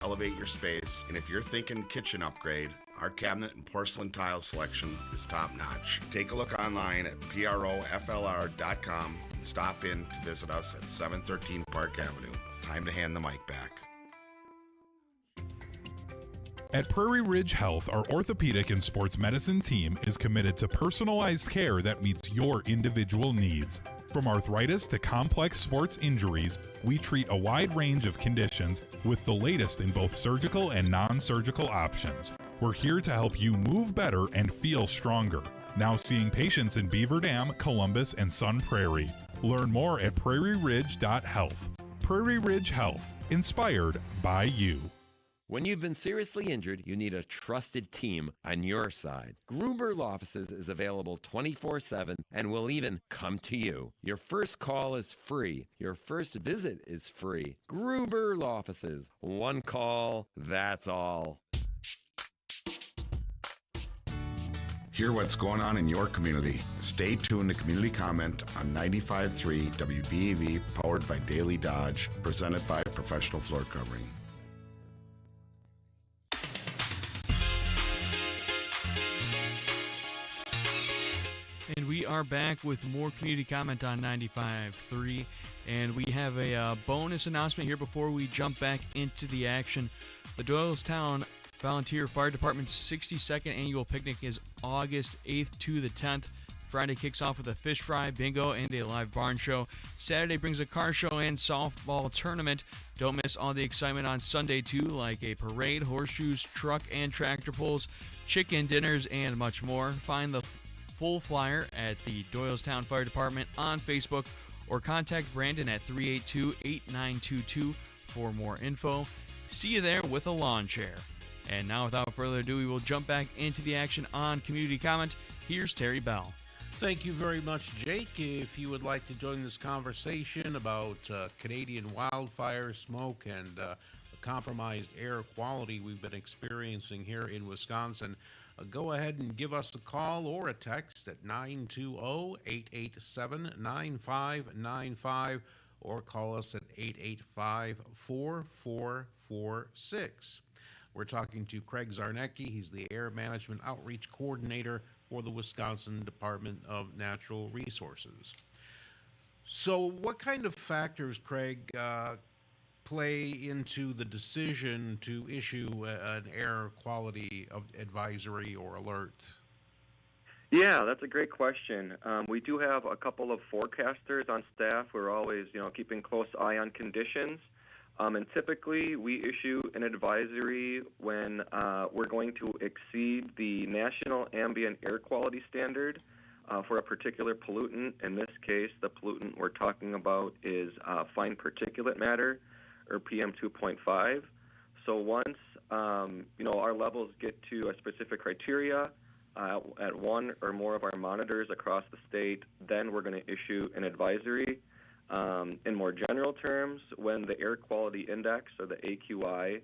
elevate your space, and if you're thinking kitchen upgrade, our cabinet and porcelain tile selection is top notch. Take a look online at proflr.com and stop in to visit us at 713 Park Avenue. Time to hand the mic back. At Prairie Ridge Health, our orthopedic and sports medicine team is committed to personalized care that meets your individual needs. From arthritis to complex sports injuries, we treat a wide range of conditions with the latest in both surgical and non-surgical options. We're here to help you move better and feel stronger. Now seeing patients in Beaver Dam, Columbus, and Sun Prairie. Learn more at prairieridge.health. Prairie Ridge Health, inspired by you. When you've been seriously injured, you need a trusted team on your side. Gruber Law Offices is available 24/7 and will even come to you. Your first call is free. Your first visit is free. Gruber Law Offices. One call, that's all. Hear what's going on in your community. Stay tuned to Community Comment on 95.3 WBEV, powered by Daily Dodge, presented by Professional Floor Covering. And we are back with more Community Comment on 95.3. And we have a bonus announcement here before we jump back into the action. The Doylestown Volunteer Fire Department's 62nd annual picnic is August 8th to the 10th. Friday kicks off with a fish fry, bingo, and a live barn show. Saturday brings a car show and softball tournament. Don't miss all the excitement on Sunday, too, like a parade, horseshoes, truck and tractor pulls, chicken dinners, and much more. Find the full flyer at the Doylestown Fire Department on Facebook or contact Brandon at 382-8922 for more info. See you there with a lawn chair. And now, without further ado, we will jump back into the action on Community Comment. Here's Terry Bell. Thank you very much, Jake. If you would like to join this conversation about Canadian wildfire smoke and the compromised air quality we've been experiencing here in Wisconsin, go ahead and give us a call or a text at 920-887-9595 or call us at 885-4446. We're talking to Craig Czarnecki. He's the Air Management Outreach Coordinator for the Wisconsin Department of Natural Resources. So what kind of factors, Craig, play into the decision to issue an air quality advisory or alert? Yeah, that's a great question. We do have a couple of forecasters on staff who are always, keeping close eye on conditions. And typically, we issue an advisory when we're going to exceed the National Ambient Air Quality Standard for a particular pollutant. In this case, the pollutant we're talking about is fine particulate matter, or PM 2.5. So once our levels get to a specific criteria at one or more of our monitors across the state, then we're going to issue an advisory. In more general terms, when the air quality index, or the AQI,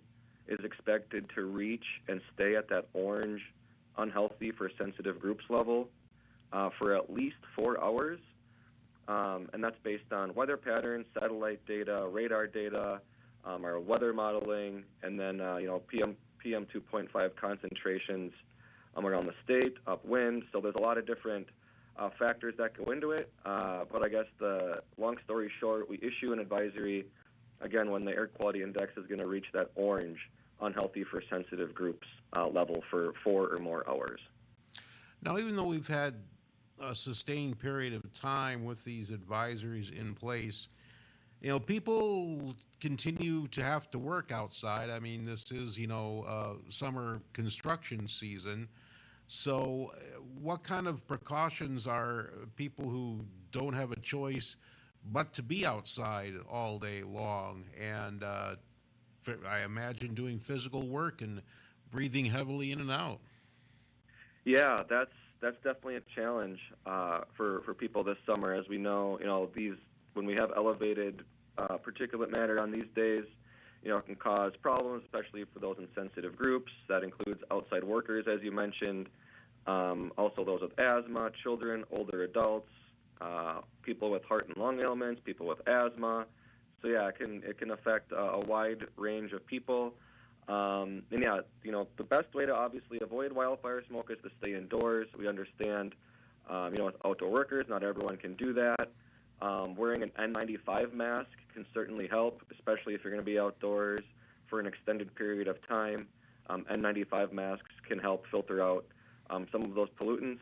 is expected to reach and stay at that orange unhealthy for sensitive groups level for at least 4 hours, and that's based on weather patterns, satellite data, radar data, our weather modeling, and then PM 2.5 concentrations around the state, upwind. So there's a lot of different factors that go into it, but I guess the long story short, we issue an advisory, again, when the air quality index is going to reach that orange unhealthy for sensitive groups level for 4 or more hours. Now, even though we've had a sustained period of time with these advisories in place, people continue to have to work outside. I mean, this is, summer construction season. So what kind of precautions are people who don't have a choice but to be outside all day long and I imagine doing physical work and breathing heavily in and out? Yeah, that's definitely a challenge for people this summer. As we know, when we have elevated particulate matter on these days, it can cause problems, especially for those in sensitive groups. That includes outside workers, as you mentioned, also those with asthma, children, older adults, people with heart and lung ailments, people with asthma. So yeah, it can affect a wide range of people. And yeah, the best way to obviously avoid wildfire smoke is to stay indoors. We understand, with outdoor workers, not everyone can do that. Wearing an N95 mask can certainly help, especially if you're going to be outdoors for an extended period of time. N95 masks can help filter out some of those pollutants.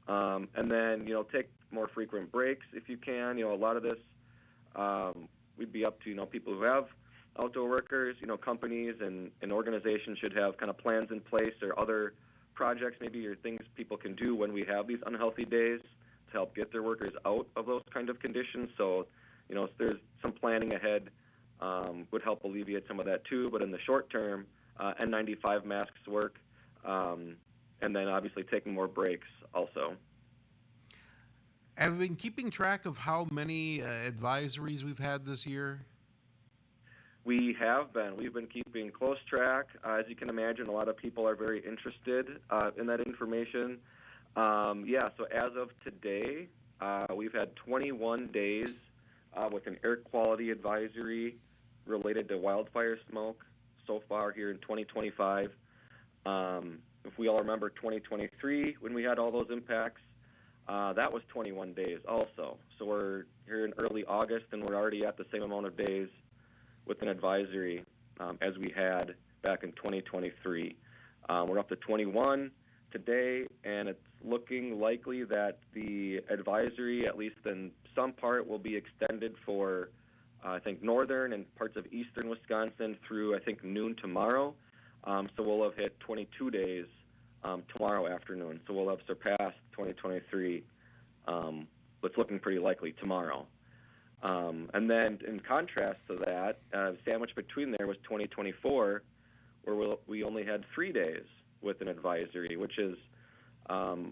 And then, take more frequent breaks if you can. A lot of this we'd be up to, people who have outdoor workers. Companies and organizations should have kind of plans in place or other projects maybe or things people can do when we have these unhealthy days to help get their workers out of those kind of conditions. So, if there's some planning ahead would help alleviate some of that too. But in the short term, N95 masks work, and then obviously taking more breaks also. Have you been keeping track of how many advisories we've had this year? We have been. We've been keeping close track. As you can imagine, a lot of people are very interested in that information. So as of today, we've had 21 days with an air quality advisory related to wildfire smoke so far here in 2025. If we all remember 2023, when we had all those impacts, that was 21 days also. So we're here in early August, and we're already at the same amount of days with an advisory as we had back in 2023. We're up to 21 today, and it's looking likely that the advisory, at least in some part, will be extended for, I think, northern and parts of eastern Wisconsin through, I think, noon tomorrow. So we'll have hit 22 days tomorrow afternoon. So we'll have surpassed 2023. It's looking pretty likely tomorrow. And then in contrast to that, sandwiched between there was 2024, where we only had 3 days with an advisory, which is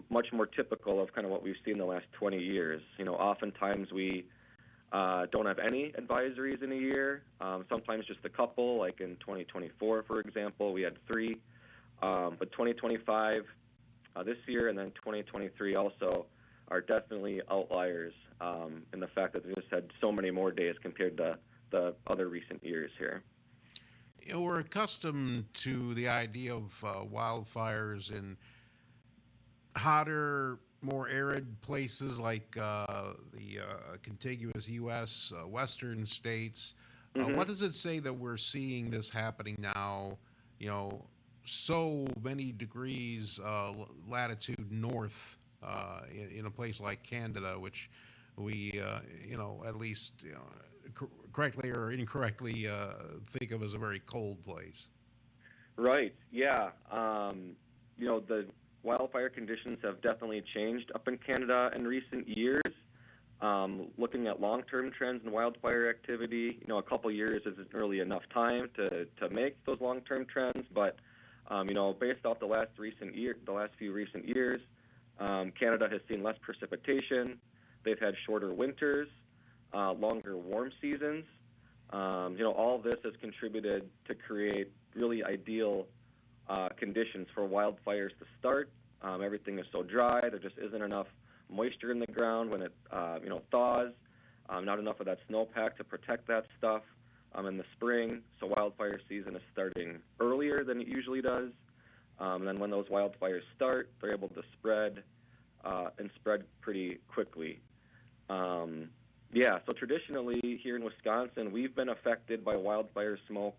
much more typical of kind of what we've seen the last 20 years. Oftentimes we don't have any advisories in a year, sometimes just a couple, like in 2024, for example, we had 3. But 2025 this year and then 2023 also are definitely outliers in the fact that we just had so many more days compared to the other recent years here. We're accustomed to the idea of wildfires in hotter, more arid places like the contiguous U.S. Western states. Mm-hmm. What does it say that we're seeing this happening now, so many degrees latitude north in a place like Canada, which we, at least correctly or incorrectly think of as a very cold place? Right, yeah. The wildfire conditions have definitely changed up in Canada in recent years. Looking at long-term trends in wildfire activity, a couple years isn't really enough time to make those long-term trends, but based off the last few recent years, Canada has seen less precipitation. They've had shorter winters, longer warm seasons. All of this has contributed to create really ideal conditions for wildfires to start. Everything is so dry. There just isn't enough moisture in the ground when it thaws. Not enough of that snowpack to protect that stuff in the spring. So wildfire season is starting earlier than it usually does. And then when those wildfires start, they're able to spread and spread pretty quickly. So traditionally here in Wisconsin, we've been affected by wildfire smoke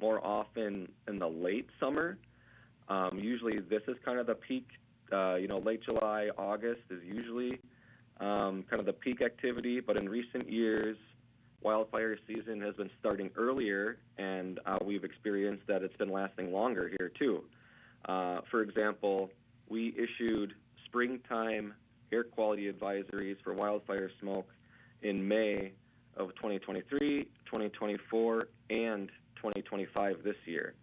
more often in the late summer. Usually this is kind of the peak, late July, August is usually kind of the peak activity. But in recent years, wildfire season has been starting earlier, and we've experienced that it's been lasting longer here too. For example, we issued springtime air quality advisories for wildfire smoke in May of 2023, 2024, and 2025 this year.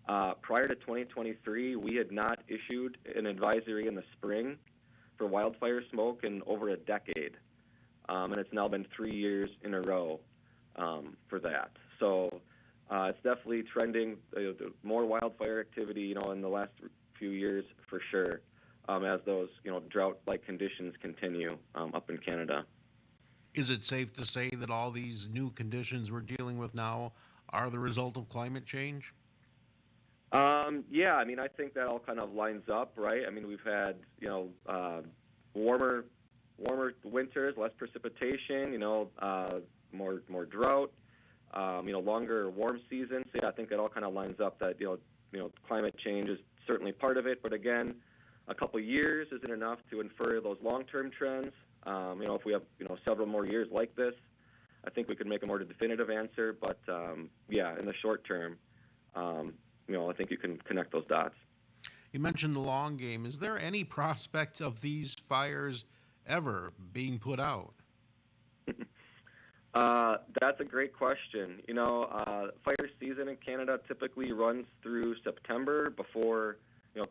Prior to 2023, we had not issued an advisory in the spring for wildfire smoke in over a decade. And it's now been 3 years in a row for that. So it's definitely trending, more wildfire activity, in the last few years for sure, as those, drought-like conditions continue up in Canada. Is it safe to say that all these new conditions we're dealing with now are the result of climate change? Yeah, I mean, I think that all kind of lines up, right? I mean, we've had, warmer winters, less precipitation, more drought, longer warm seasons. So, yeah, I think that all kind of lines up that, climate change is certainly part of it. But again, a couple years isn't enough to infer those long-term trends. If we have, several more years like this, I think we could make a more definitive answer. But, yeah, in the short term, I think you can connect those dots. You mentioned the long game. Is there any prospect of these fires ever being put out? That's a great question. Fire season in Canada typically runs through September before,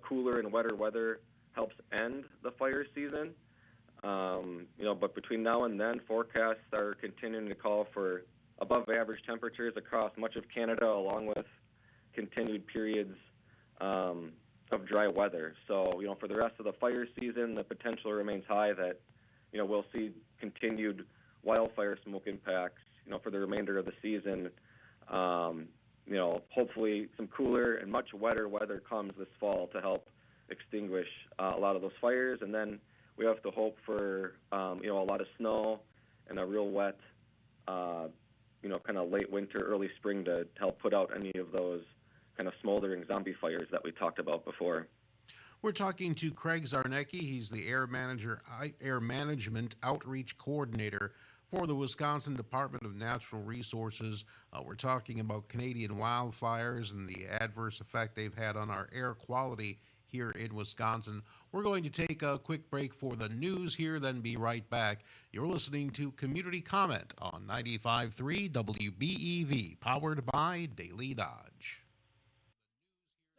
cooler and wetter weather helps end the fire season. But between now and then, forecasts are continuing to call for above average temperatures across much of Canada, along with continued periods of dry weather. So, for the rest of the fire season, the potential remains high that, we'll see continued wildfire smoke impacts, for the remainder of the season. Hopefully some cooler and much wetter weather comes this fall to help extinguish a lot of those fires. And then we have to hope for, a lot of snow and a real wet, kind of late winter, early spring to help put out any of those kind of smoldering zombie fires that we talked about before. We're talking to Craig Czarnecki. He's the Air Management Outreach Coordinator for the Wisconsin Department of Natural Resources. We're talking about Canadian wildfires and the adverse effect they've had on our air quality here in Wisconsin. We're going to take a quick break for the news here, then be right back. You're listening to Community Comment on 95.3 WBEV, powered by Daily Dodge.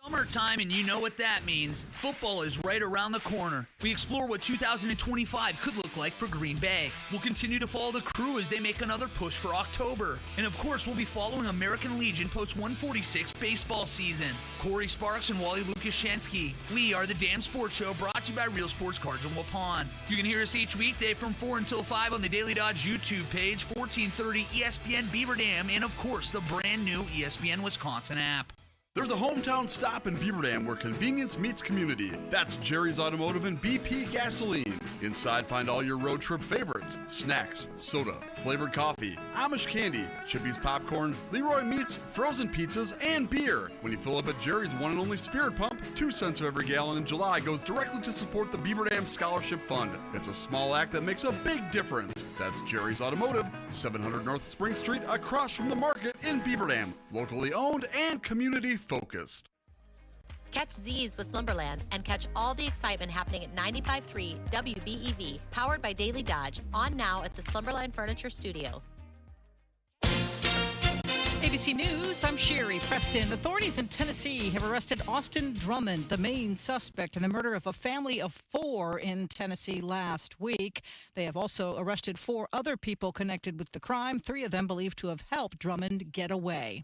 Summertime, and you know what that means. Football is right around the corner. We explore what 2025 could look like for Green Bay. We'll continue to follow the crew as they make another push for October. And of course, we'll be following American Legion Post 146 baseball season. Corey Sparks and Wally Lukashansky. We are the Damn Sports Show, brought to you by Real Sports Cards in Waupun. You can hear us each weekday from 4 until 5 on the Daily Dodge YouTube page, 1430 ESPN Beaver Dam, and of course, the brand new ESPN Wisconsin app. There's a hometown stop in Beaver Dam where convenience meets community. That's Jerry's Automotive and BP Gasoline. Inside, find all your road trip favorites: snacks, soda, flavored coffee, Amish candy, Chippy's popcorn, Leroy meats, frozen pizzas, and beer. When you fill up at Jerry's one and only Spirit Pump, 2 cents of every gallon in July goes directly to support the Beaver Dam Scholarship Fund. It's a small act that makes a big difference. That's Jerry's Automotive, 700 North Spring Street, across from the market in Beaver Dam. Locally owned and community focused. Catch Z's with Slumberland and catch all the excitement happening at 95.3 WBEV, powered by Daily Dodge, on now at the Slumberland Furniture Studio. ABC News, I'm Sherry Preston. Authorities in Tennessee have arrested Austin Drummond, the main suspect in the murder of a family of 4 in Tennessee last week. They have also arrested 4 other people connected with the crime, 3 of them believed to have helped Drummond get away.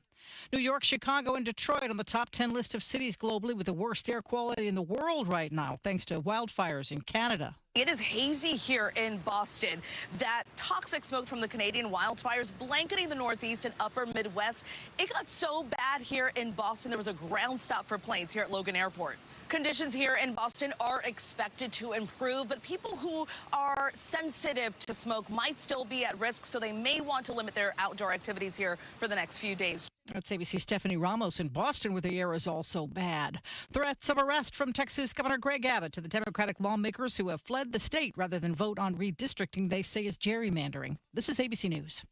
New York, Chicago, and Detroit on the top 10 list of cities globally with the worst air quality in the world right now, thanks to wildfires in Canada. It is hazy here in Boston. That toxic smoke from the Canadian wildfires blanketing the Northeast and upper Midwest. It got so bad here in Boston, there was a ground stop for planes here at Logan Airport. Conditions here in Boston are expected to improve, but people who are sensitive to smoke might still be at risk, so they may want to limit their outdoor activities here for the next few days. That's ABC Stephanie Ramos in Boston, where the air is also bad. Threats of arrest from Texas Governor Greg Abbott to the Democratic lawmakers who have fled the state rather than vote on redistricting they say is gerrymandering. This is ABC News.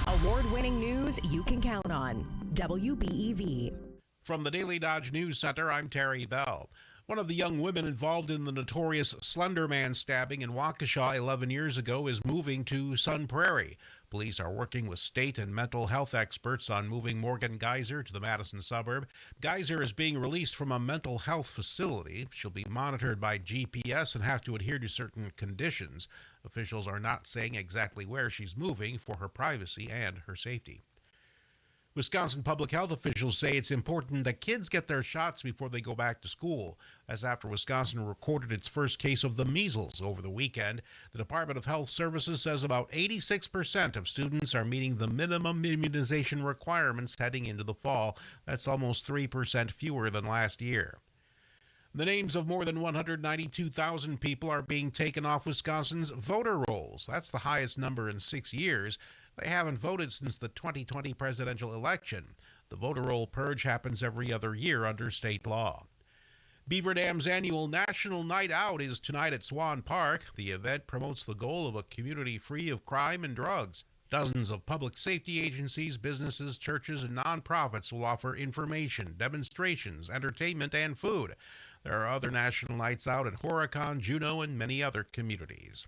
Award-winning news you can count on. WBEV. From the Daily Dodge News Center, I'm Terry Bell. One of the young women involved in the notorious Slender Man stabbing in Waukesha 11 years ago is moving to Sun Prairie. Police are working with state and mental health experts on moving Morgan Geyser to the Madison suburb. Geyser is being released from a mental health facility. She'll be monitored by GPS and have to adhere to certain conditions. Officials are not saying exactly where she's moving for her privacy and her safety. Wisconsin public health officials say it's important that kids get their shots before they go back to school. That's after Wisconsin recorded its first case of the measles over the weekend. The Department of Health Services says about 86% of students are meeting the minimum immunization requirements heading into the fall. That's almost 3% fewer than last year. The names of more than 192,000 people are being taken off Wisconsin's voter rolls. That's the highest number in 6 years. They haven't voted since the 2020 presidential election. The voter roll purge happens every other year under state law. Beaver Dam's annual National Night Out is tonight at Swan Park. The event promotes the goal of a community free of crime and drugs. Dozens of public safety agencies, businesses, churches, and nonprofits will offer information, demonstrations, entertainment, and food. There are other national nights out at Horicon, Juneau, and many other communities.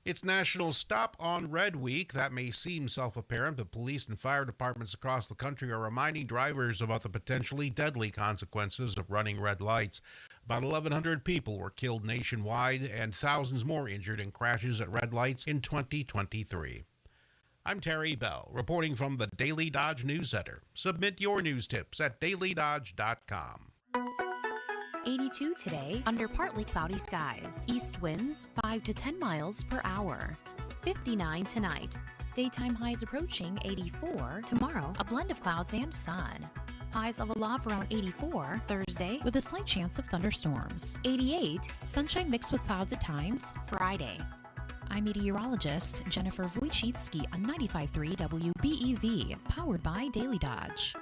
It's National Stop on Red Week. That may seem self-apparent, but police and fire departments across the country are reminding drivers about the potentially deadly consequences of running red lights. About 1,100 people were killed nationwide and thousands more injured in crashes at red lights in 2023. I'm Terry Bell, reporting from the Daily Dodge News Center. Submit your news tips at dailydodge.com. 82 today, under partly cloudy skies. East winds 5 to 10 miles per hour. 59 tonight. Daytime highs approaching 84. Tomorrow, a blend of clouds and sun. Highs level off around 84 Thursday with a slight chance of thunderstorms. 88, sunshine mixed with clouds at times Friday. I'm meteorologist Jennifer Wojcicki on 95.3 WBEV, powered by Daily Dodge.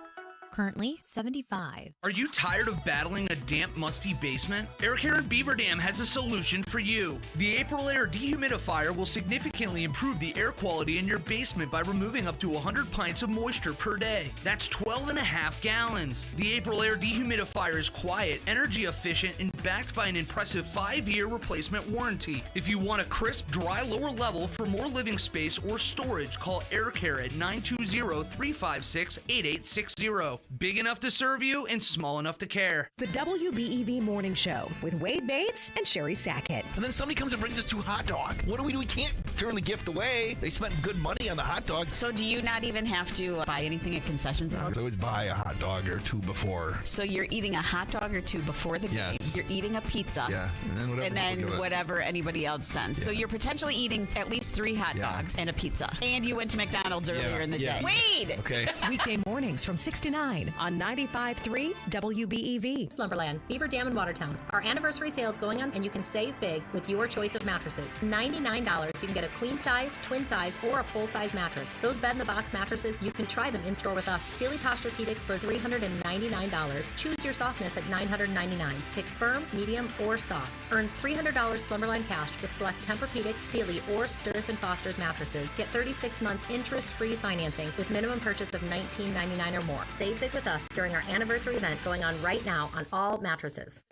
Currently 75. Are you tired of battling a damp, musty basement? Air Care at Beaver Dam has a solution for you. The April Air Dehumidifier will significantly improve the air quality in your basement by removing up to 100 pints of moisture per day. That's 12.5 gallons. The April Air Dehumidifier is quiet, energy efficient, and backed by an impressive 5-year replacement warranty. If you want a crisp, dry lower level for more living space or storage, call Air Care at 920-356-8860. Big enough to serve you and small enough to care. The WBEV Morning Show with Wade Bates and Sherry Sackett. And then somebody comes and brings us 2 hot dogs. What do we do? We can't turn the gift away. They spent good money on the hot dog. So do you not even have to buy anything at concessions? I always buy a hot dog or 2 before. So you're eating a hot dog or 2 before the game. You're eating a pizza. Yeah. And then whatever anybody else sends. Yeah. So you're potentially eating at least 3 hot dogs and a pizza. And you went to McDonald's earlier in the day. Wade! Okay. Weekday mornings from 6 to 9 on 95.3 WBEV. Slumberland, Beaver Dam in Watertown. Our anniversary sale is going on, and you can save big with your choice of mattresses. $99, you can get a queen size, twin size, or a full size mattress. Those bed-in-the-box mattresses, you can try them in store with us. Sealy Posturepedics for $399. Choose your softness at $999. Pick firm, medium, or soft. Earn $300 Slumberland cash with select Tempur-Pedic, Sealy, or Stearns & Foster's mattresses. Get 36 months interest-free financing with minimum purchase of $19.99 or more. Save big with us during our anniversary event going on right now on all mattresses.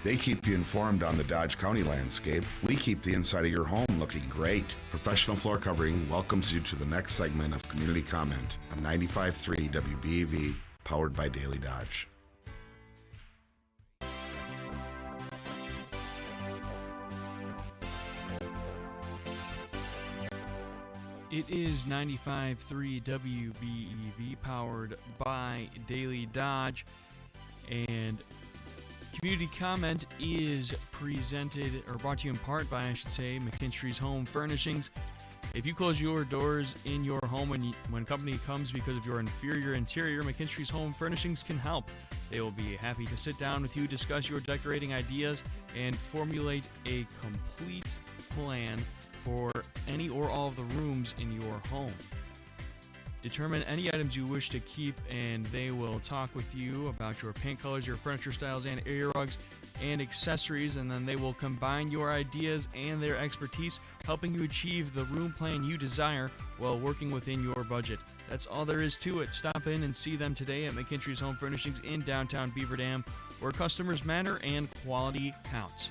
They keep you informed on the Dodge County landscape. We keep the inside of your home looking great. Professional Floor Covering welcomes you to the next segment of Community Comment on 95.3 WBEV, powered by Daily Dodge. It is 95.3 WBEV, powered by Daily Dodge, and Community Comment is presented, or brought to you in part by, I should say, McKinstry's Home Furnishings. If you close your doors in your home when company comes because of your inferior interior, McKinstry's Home Furnishings can help. They will be happy to sit down with you, discuss your decorating ideas, and formulate a complete plan for any or all of the rooms in your home. Determine any items you wish to keep, and they will talk with you about your paint colors, your furniture styles, and area rugs and accessories, and then they will combine your ideas and their expertise, helping you achieve the room plan you desire while working within your budget. That's all there is to it. Stop in and see them today at McKinstry's Home Furnishings in downtown Beaver Dam, where customers matter and quality counts.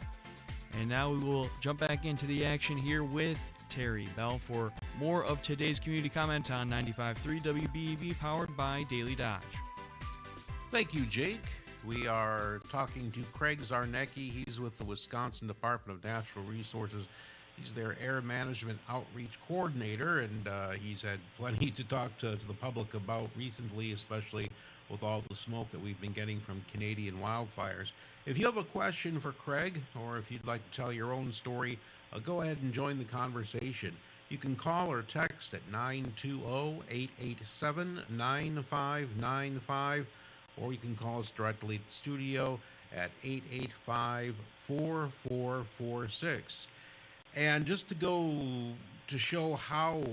And now we will jump back into the action here with Terry Bell for more of today's Community Comment on 95.3 WBEV, powered by Daily Dodge. Thank you, Jake. We are talking to Craig Czarnecki. He's with the Wisconsin Department of Natural Resources He's their air management outreach coordinator, and he's had plenty to talk to the public about recently, especially with all the smoke that we've been getting from Canadian wildfires. If you have a question for Craig, or if you'd like to tell your own story, go ahead and join the conversation. You can call or text at 920-887-9595, or you can call us directly at the studio at 885-4446. And just to go to show how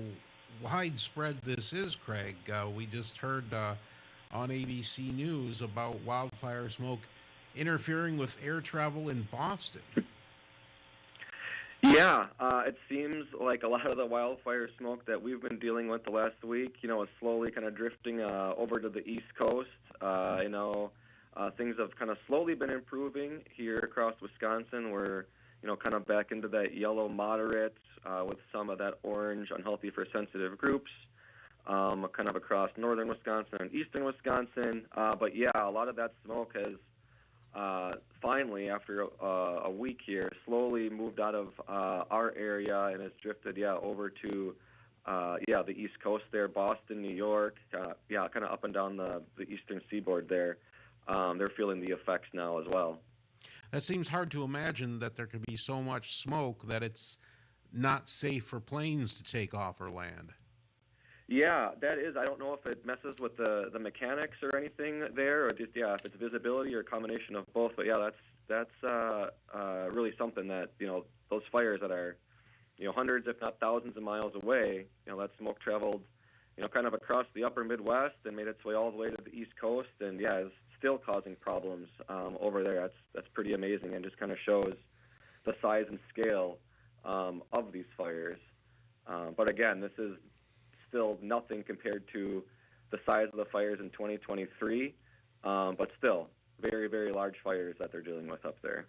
widespread this is, Craig, we just heard on ABC News about wildfire smoke interfering with air travel in Boston. Yeah, it seems like a lot of the wildfire smoke that we've been dealing with the last week, is slowly kind of drifting over to the East Coast. Things have kind of slowly been improving here across Wisconsin. We're kind of back into that yellow moderate with some of that orange unhealthy for sensitive groups, kind of across northern Wisconsin and eastern Wisconsin. But yeah, a lot of that smoke has finally, after a week here, slowly moved out of our area and has drifted, over to, the East Coast there, Boston, New York, kind of up and down the eastern seaboard there. They're feeling the effects now as well. That seems hard to imagine, that there could be so much smoke that it's not safe for planes to take off or land. Yeah, that is. I don't know if it messes with the mechanics or anything there, or just if it's visibility or a combination of both. But yeah, that's really something that those fires that are hundreds if not thousands of miles away. That smoke traveled kind of across the upper Midwest and made its way all the way to the East Coast, and is still causing problems over there. That's pretty amazing, and just kind of shows the size and scale of these fires. But again, this is still nothing compared to the size of the fires in 2023, but still very, very large fires that they're dealing with up there.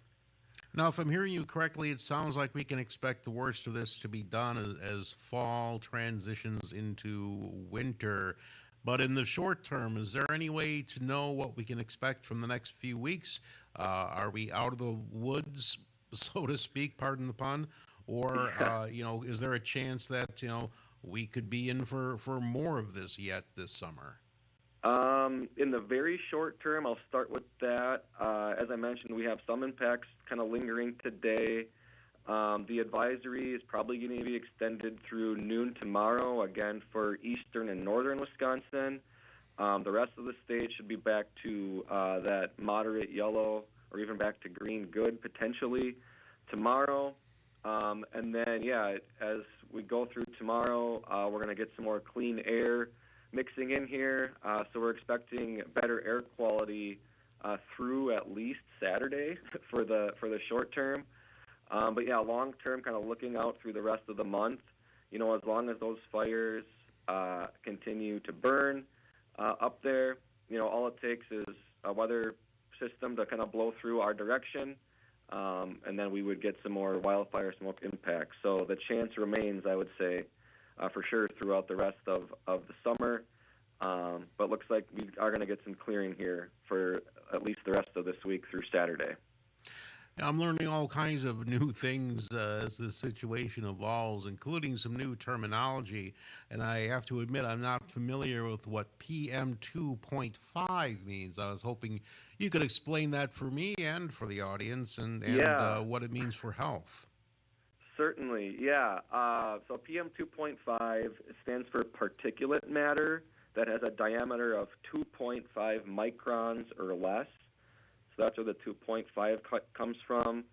Now, if I'm hearing you correctly, it sounds like we can expect the worst of this to be done as fall transitions into winter. But in the short term, is there any way to know what we can expect from the next few weeks? Are we out of the woods, so to speak, pardon the pun? Or, is there a chance that, we could be in for more of this yet this summer? In the very short term, I'll start with that. As I mentioned, we have some impacts kind of lingering today. The advisory is probably going to be extended through noon tomorrow, again, for eastern and northern Wisconsin. The rest of the state should be back to that moderate yellow or even back to green good potentially tomorrow. And then, as we go through tomorrow, we're going to get some more clean air mixing in here. So we're expecting better air quality through at least Saturday for the short term. But long term, kind of looking out through the rest of the month, as long as those fires continue to burn up there, all it takes is a weather system to kind of blow through our direction, and then we would get some more wildfire smoke impacts. So the chance remains, I would say, for sure throughout the rest of the summer. But looks like we are going to get some clearing here for at least the rest of this week through Saturday. I'm learning all kinds of new things as the situation evolves, including some new terminology. And I have to admit, I'm not familiar with what PM 2.5 means. I was hoping you could explain that for me and for the audience, and what it means for health. Certainly, yeah. So PM 2.5 stands for particulate matter that has a diameter of 2.5 microns or less. So that's where the 2.5 comes from.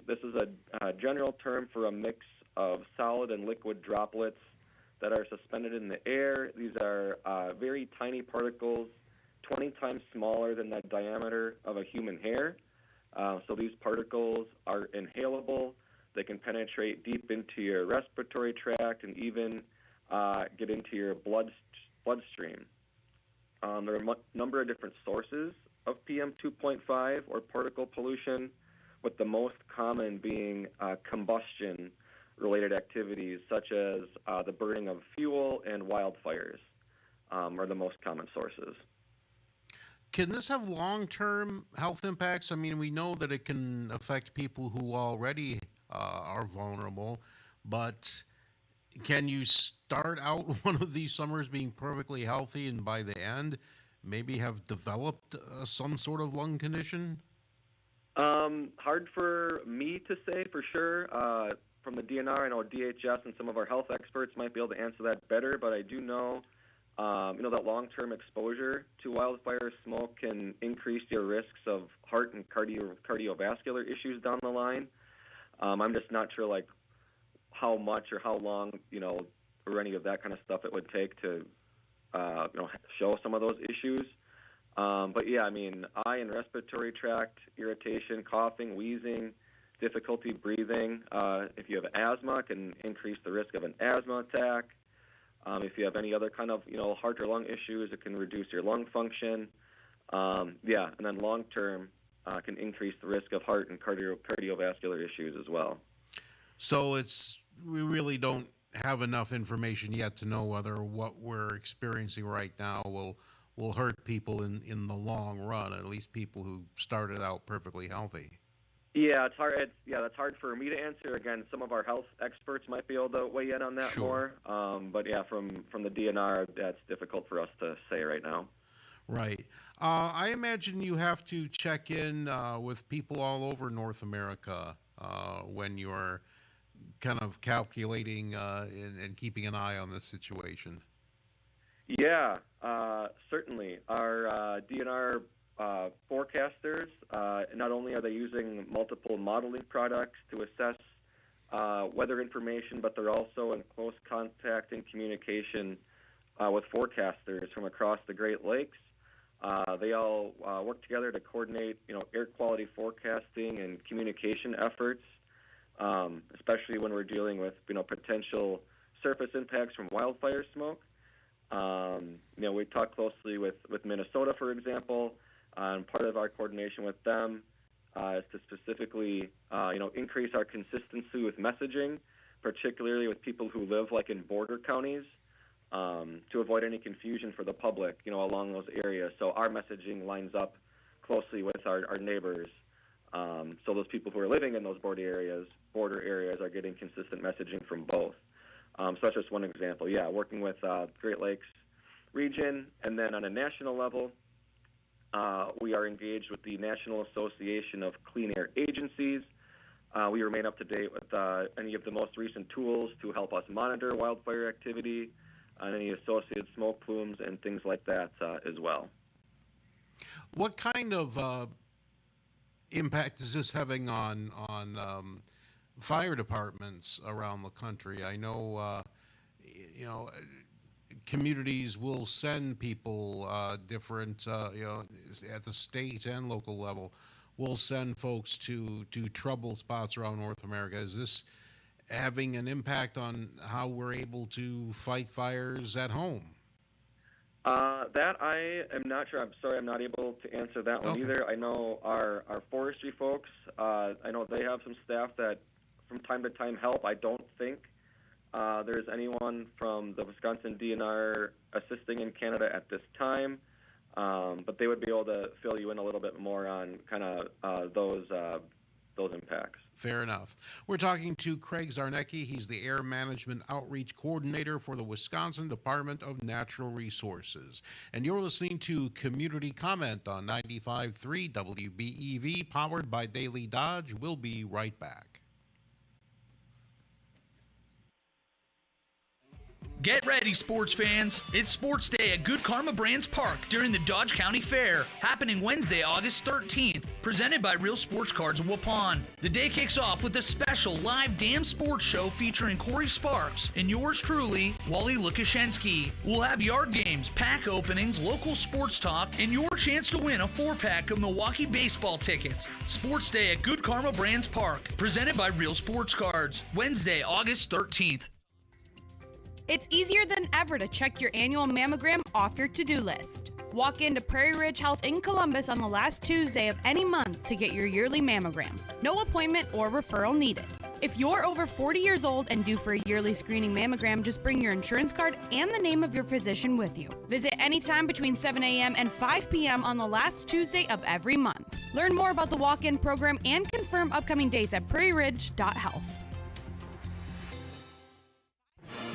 This is a general term for a mix of solid and liquid droplets that are suspended in the air. These are very tiny particles, 20 times smaller than the diameter of a human hair. So these particles are inhalable. They can penetrate deep into your respiratory tract and even get into your bloodstream. There are a number of different sources of PM 2.5 or particle pollution, with the most common being combustion-related activities such as the burning of fuel and wildfires are the most common sources. Can this have long-term health impacts? I mean, we know that it can affect people who already are vulnerable. But can you start out one of these summers being perfectly healthy and by the end maybe have developed some sort of lung condition? Hard for me to say for sure. From the DNR, I know DHS and some of our health experts might be able to answer that better, but I do know, that long-term exposure to wildfire smoke can increase your risks of heart and cardiovascular issues down the line. I'm just not sure, like, how much or how long, or any of that kind of stuff it would take to, show some of those issues. But yeah, I mean, eye and respiratory tract irritation, coughing, wheezing, difficulty breathing. If you have asthma, it can increase the risk of an asthma attack. If you have any other kind of, heart or lung issues, it can reduce your lung function. And then long term can increase the risk of heart and cardiovascular issues as well. So we really don't have enough information yet to know whether what we're experiencing right now will hurt people in the long run, at least people who started out perfectly healthy. Yeah, it's hard. That's hard for me to answer. Again, some of our health experts might be able to weigh in on that more. But yeah, from the DNR, that's difficult for us to say right now. Right. I imagine you have to check in with people all over North America when you're kind of calculating and keeping an eye on this situation. Yeah, certainly. Our DNR forecasters, not only are they using multiple modeling products to assess weather information, but they're also in close contact and communication with forecasters from across the Great Lakes. They all work together to coordinate, air quality forecasting and communication efforts, especially when we're dealing with, potential surface impacts from wildfire smoke. We talk closely with Minnesota, for example, and part of our coordination with them is to specifically, increase our consistency with messaging, particularly with people who live like in border counties, to avoid any confusion for the public, along those areas. So our messaging lines up closely with our neighbors. So those people who are living in those border areas are getting consistent messaging from both. So that's just one example. Yeah, working with Great Lakes region, and then on a national level, we are engaged with the National Association of Clean Air Agencies. We remain up to date with any of the most recent tools to help us monitor wildfire activity and any associated smoke plumes and things like that as well. What kind of impact is this having on fire departments around the country? I know, communities will send people different, at the state and local level, will send folks to trouble spots around North America. Is this having an impact on how we're able to fight fires at home? That I am not sure. I'm sorry, I'm not able to answer that one either. I know our forestry folks, I know they have some staff that from time to time help. I don't think there's anyone from the Wisconsin DNR assisting in Canada at this time, but they would be able to fill you in a little bit more on kind of those impacts. Fair enough. We're talking to Craig Czarnecki. He's the Air Management Outreach Coordinator for the Wisconsin Department of Natural Resources. And you're listening to Community Comment on 95.3 WBEV, powered by Daily Dodge. We'll be right back. Get ready, sports fans. It's Sports Day at Good Karma Brands Park during the Dodge County Fair, happening Wednesday, August 13th, presented by Real Sports Cards of Waupun. The day kicks off with a special live dam sports show featuring Corey Sparks and yours truly, Wally Lukashenski. We'll have yard games, pack openings, local sports talk, and your chance to win a 4-pack of Milwaukee baseball tickets. Sports Day at Good Karma Brands Park, presented by Real Sports Cards, Wednesday, August 13th. It's easier than ever to check your annual mammogram off your to-do list. Walk into Prairie Ridge Health in Columbus on the last Tuesday of any month to get your yearly mammogram. No appointment or referral needed. If you're over 40 years old and due for a yearly screening mammogram, just bring your insurance card and the name of your physician with you. Visit anytime between 7 a.m. and 5 p.m. on the last Tuesday of every month. Learn more about the walk-in program and confirm upcoming dates at prairieridge.health.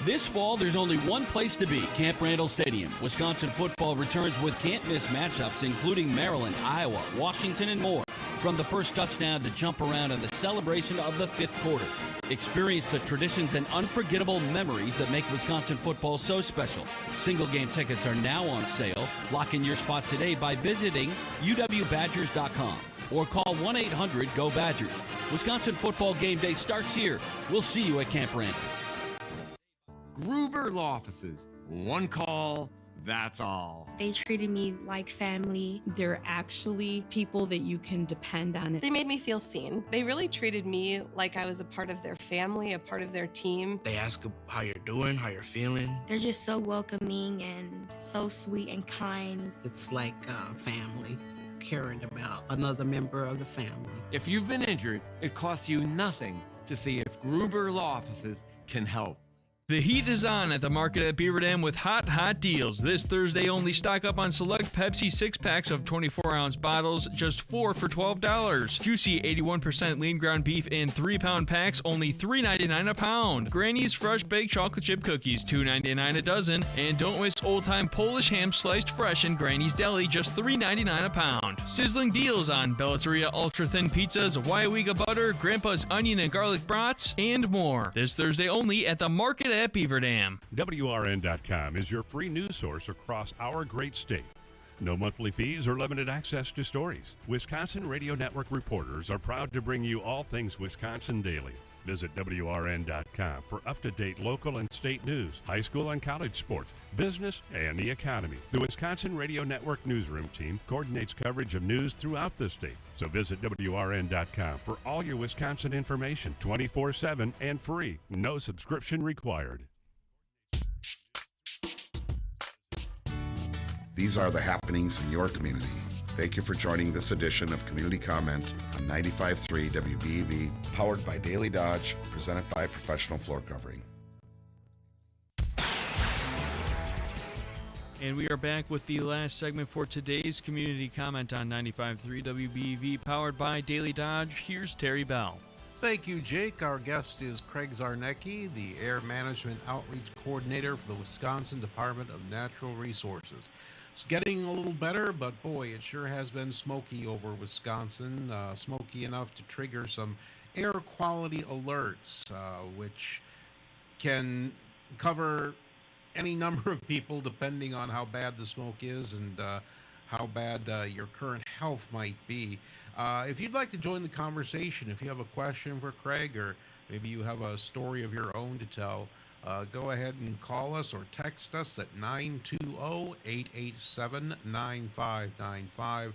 This fall, there's only one place to be, Camp Randall Stadium. Wisconsin football returns with can't-miss matchups, including Maryland, Iowa, Washington, and more. From the first touchdown to jump around and the celebration of the fifth quarter. Experience the traditions and unforgettable memories that make Wisconsin football so special. Single-game tickets are now on sale. Lock in your spot today by visiting uwbadgers.com or call 1-800-GO-BADGERS. Wisconsin football game day starts here. We'll see you at Camp Randall. Gruber Law Offices. One call, that's all. They treated me like family. They're actually people that you can depend on. They made me feel seen. They really treated me like I was a part of their family, a part of their team. They ask how you're doing, how you're feeling. They're just so welcoming and so sweet and kind. It's like family, caring about another member of the family. If you've been injured, it costs you nothing to see if Gruber Law Offices can help. The heat is on at the market at Beaver Dam with hot deals. This Thursday only, stock up on select Pepsi 6-packs of 24-ounce bottles, just 4 for $12. Juicy 81% lean ground beef in 3-pound packs, only $3.99 a pound. Granny's fresh baked chocolate chip cookies, $2.99 a dozen. And don't miss old-time Polish ham sliced fresh in Granny's Deli, just $3.99 a pound. Sizzling deals on Bellateria ultra-thin pizzas, Waiwiga butter, Grandpa's onion and garlic brats, and more. This Thursday only at the market at Beaver Dam. WRN.com is your free news source across our great state. No monthly fees or limited access to stories. Wisconsin Radio Network reporters are proud to bring you all things Wisconsin daily. Visit WRN.com for up-to-date local and state news, high school and college sports, business, and the economy. The Wisconsin Radio Network newsroom team coordinates coverage of news throughout the state. So visit WRN.com for all your Wisconsin information, 24/7 and free. No subscription required. These are the happenings in your community. Thank you for joining this edition of Community Comment on 95.3 WBEV, powered by Daily Dodge, presented by Professional Floor Covering. And we are back with the last segment for today's Community Comment on 95.3 WBEV, powered by Daily Dodge. Here's Terry Bell. Thank you, Jake. Our guest is Craig Czarnecki, the Air Management Outreach Coordinator for the Wisconsin Department of Natural Resources. It's getting a little better, but boy, it sure has been smoky over Wisconsin, smoky enough to trigger some air quality alerts, which can cover any number of people depending on how bad the smoke is and how bad your current health might be. If you'd like to join the conversation, if you have a question for Craig, or maybe you have a story of your own to tell, go ahead and call us or text us at 920-887-9595,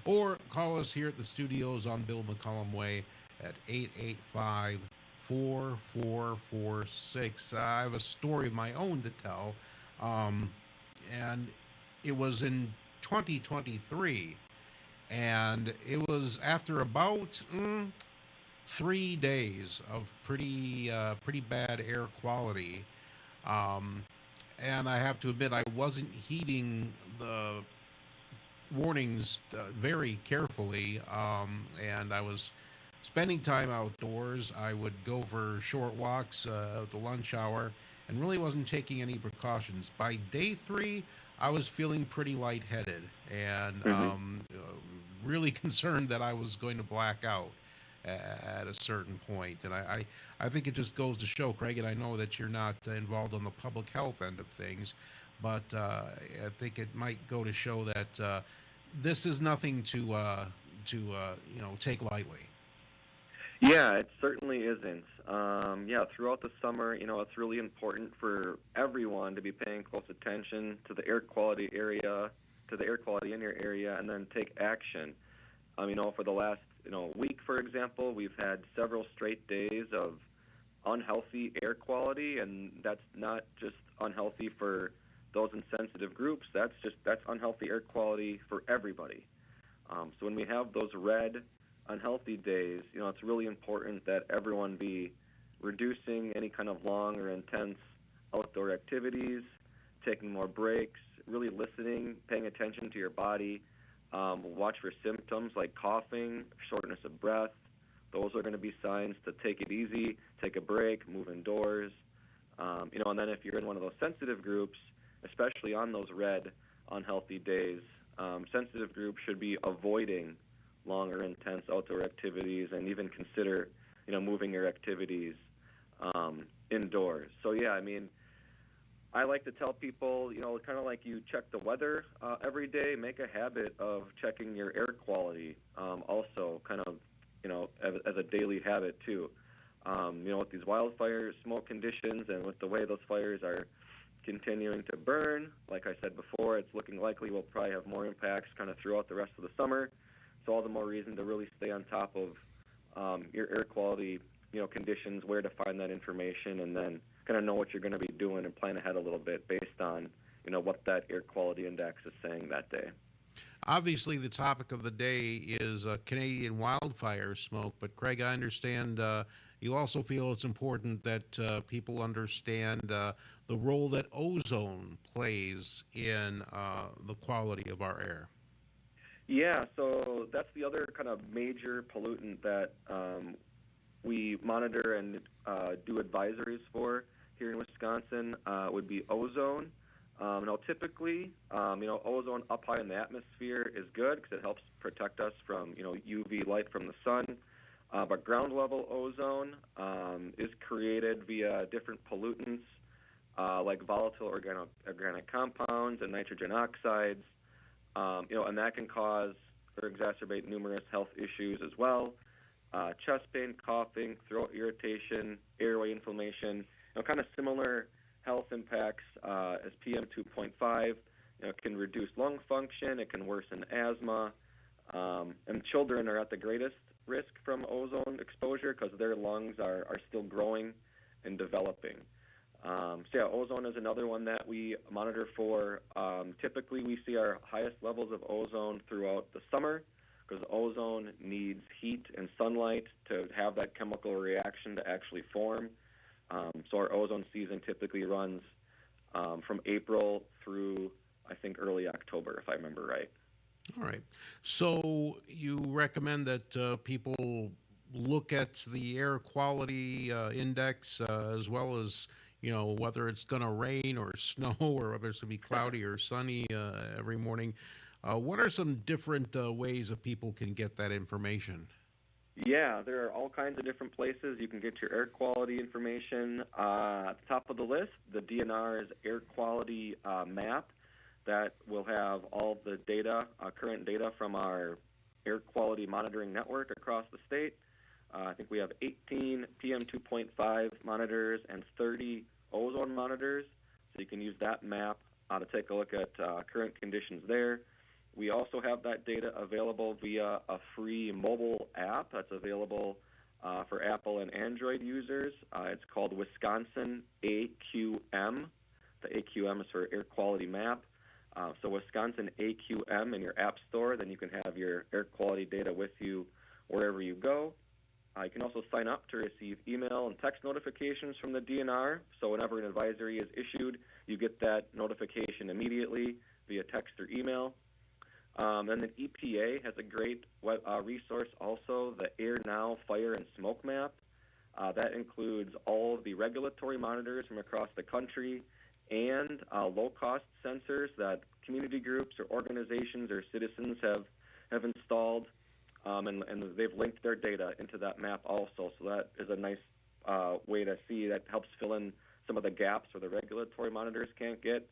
or call us here at the studios on Bill McCollum Way at 885-4446. I have a story of my own to tell, and it was in 2023, and it was after about 3 days of pretty bad air quality, and I have to admit I wasn't heeding the warnings very carefully, and I was spending time outdoors. I would go for short walks at the lunch hour and really wasn't taking any precautions. By day 3, I was feeling pretty lightheaded and really concerned that I was going to black out at a certain point. And I think it just goes to show, Craig, and I know that you're not involved on the public health end of things, but I think it might go to show that this is nothing to take lightly. Yeah, it certainly isn't. Throughout the summer, it's really important for everyone to be paying close attention to the air quality in your area, and then take action. For the last week, for example, we've had several straight days of unhealthy air quality, and that's not just unhealthy for those in sensitive groups. That's unhealthy air quality for everybody. So when we have those red on healthy days, it's really important that everyone be reducing any kind of long or intense outdoor activities, taking more breaks, really listening, paying attention to your body. Watch for symptoms like coughing, shortness of breath. Those are going to be signs to take it easy, take a break, move indoors. And then if you're in one of those sensitive groups, especially on those red unhealthy days, sensitive groups should be avoiding long or intense outdoor activities and even consider, moving your activities indoors. So, yeah, I mean, I like to tell people, kind of like you check the weather every day, make a habit of checking your air quality also kind of, as a daily habit too. With these wildfire smoke conditions and with the way those fires are continuing to burn, like I said before, it's looking likely we'll probably have more impacts kind of throughout the rest of the summer. So all the more reason to really stay on top of your air quality, conditions, where to find that information, and then kind of know what you're going to be doing and plan ahead a little bit based on, what that air quality index is saying that day. Obviously, the topic of the day is Canadian wildfire smoke, but Craig, I understand you also feel it's important that people understand the role that ozone plays in the quality of our air. Yeah, so that's the other kind of major pollutant that we monitor and do advisories for here in Wisconsin would be ozone. Typically, ozone up high in the atmosphere is good because it helps protect us from, UV light from the sun. But ground level ozone is created via different pollutants like volatile organic compounds and nitrogen oxides, and that can cause or exacerbate numerous health issues as well. Chest pain, coughing, throat irritation, airway inflammation, kind of similar health impacts as PM 2.5. It can reduce lung function, it can worsen asthma, and children are at the greatest risk from ozone exposure because their lungs are still growing and developing. Ozone is another one that we monitor for. Typically, we see our highest levels of ozone throughout the summer because ozone needs heat and sunlight to have that chemical reaction to actually form. So our ozone season typically runs from April through, I think, early October, if I remember right. All right. So you recommend that people look at the air quality index as well as, whether it's going to rain or snow or whether it's going to be cloudy or sunny every morning. What are some different ways that people can get that information? Yeah, there are all kinds of different places you can get your air quality information. At the top of the list, the DNR's air quality map that will have all the data, current data from our air quality monitoring network across the state. I think we have 18 PM 2.5 monitors and 30 ozone monitors, so you can use that map to take a look at current conditions there. We also have that data available via a free mobile app that's available for Apple and Android users. It's called Wisconsin AQM. The AQM is for Air Quality Map. So Wisconsin AQM in your app store, then you can have your air quality data with you wherever you go. You can also sign up to receive email and text notifications from the DNR. So whenever an advisory is issued, you get that notification immediately via text or email. And then EPA has a great resource also, the Air Now Fire and Smoke Map. That includes all of the regulatory monitors from across the country and low-cost sensors that community groups or organizations or citizens have installed, and they've linked their data into that map also. So that is a nice way to see that helps fill in some of the gaps where the regulatory monitors can't get.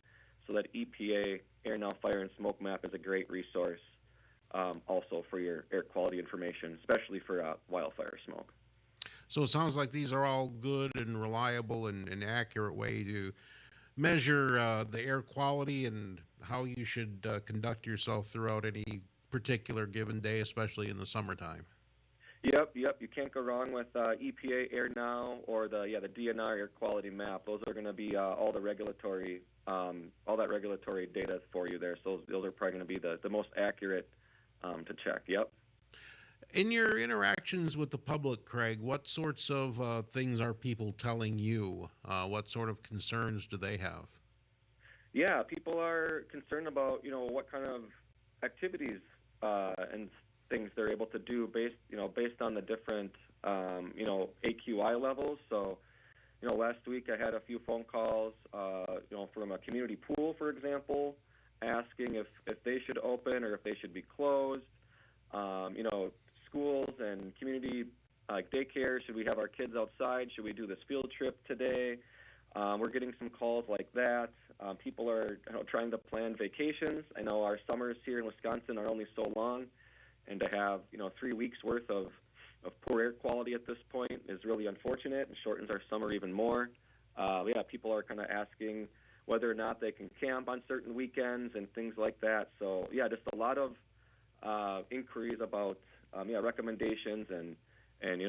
So that EPA Air Now Fire and Smoke Map is a great resource also for your air quality information, especially for wildfire smoke. So it sounds like these are all good and reliable and accurate way to measure the air quality and how you should conduct yourself throughout any particular given day, especially in the summertime. Yep. You can't go wrong with EPA Air Now or the DNR Air Quality Map. Those are going to be all that regulatory data for you there. So those are probably going to be the most accurate to check. Yep. In your interactions with the public, Craig, what sorts of things are people telling you? What sort of concerns do they have? Yeah, people are concerned about, what kind of activities and things they're able to do based on the different, AQI levels. So, last week I had a few phone calls, from a community pool, for example, asking if they should open or if they should be closed. Schools and community daycare, should we have our kids outside? Should we do this field trip today? We're getting some calls like that. People are trying to plan vacations. I know our summers here in Wisconsin are only so long, and to have 3 weeks worth of poor air quality at this point is really unfortunate and shortens our summer even more. People are kind of asking whether or not they can camp on certain weekends and things like that. So just a lot of inquiries about recommendations and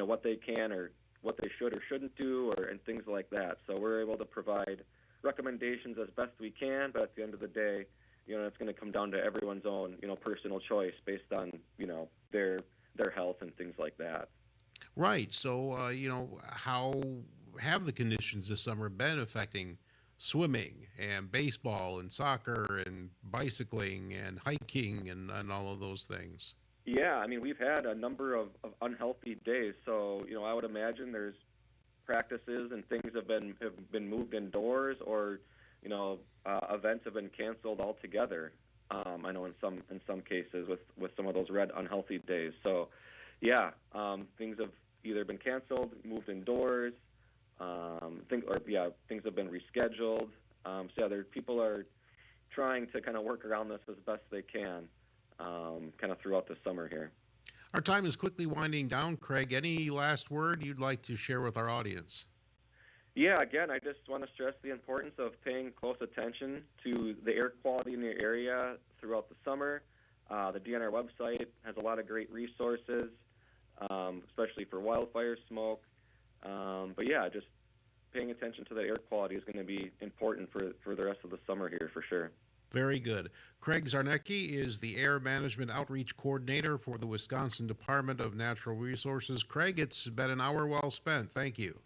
what they can or what they should or shouldn't do and things like that. So we're able to provide recommendations as best we can, but at the end of the day, it's going to come down to everyone's own personal choice based on their health and things like that. Right. So how have the conditions this summer been affecting swimming and baseball and soccer and bicycling and hiking and all of those things? Yeah, I mean, we've had a number of unhealthy days. So, I would imagine there's practices and things have been moved indoors, or, events have been canceled altogether. I know in some cases with some of those red unhealthy days. So, things have either been canceled, moved indoors, things have been rescheduled. People are trying to kind of work around this as best they can. Kind of throughout the summer here. Our time is quickly winding down, Craig. Any last word you'd like to share with our audience? Yeah, again, I just want to stress the importance of paying close attention to the air quality in your area throughout the summer. The DNR website has a lot of great resources, especially for wildfire smoke. Just paying attention to the air quality is going to be important for the rest of the summer here for sure. Very good. Craig Czarnecki is the Air Management Outreach Coordinator for the Wisconsin Department of Natural Resources. Craig, it's been an hour well spent. Thank you.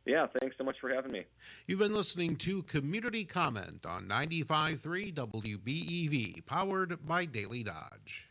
Yeah, thanks so much for having me. You've been listening to Community Comment on 95.3 WBEV, powered by Daily Dodge.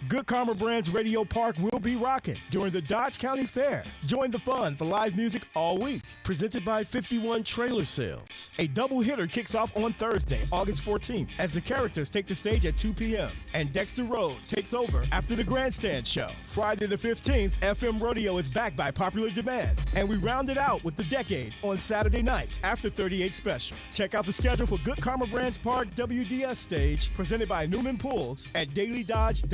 Good Karma Brands Radio Park will be rocking during the Dodge County Fair. Join the fun for live music all week. Presented by 51 Trailer Sales. A double hitter kicks off on Thursday, August 14th, as the characters take the stage at 2 p.m. and Dexter Road takes over after the Grandstand Show. Friday the 15th, FM Rodeo is back by popular demand, and we round it out with the Decade on Saturday night after 38 Special. Check out the schedule for Good Karma Brands Park WDS stage, presented by Newman Pools at Daily Dodge.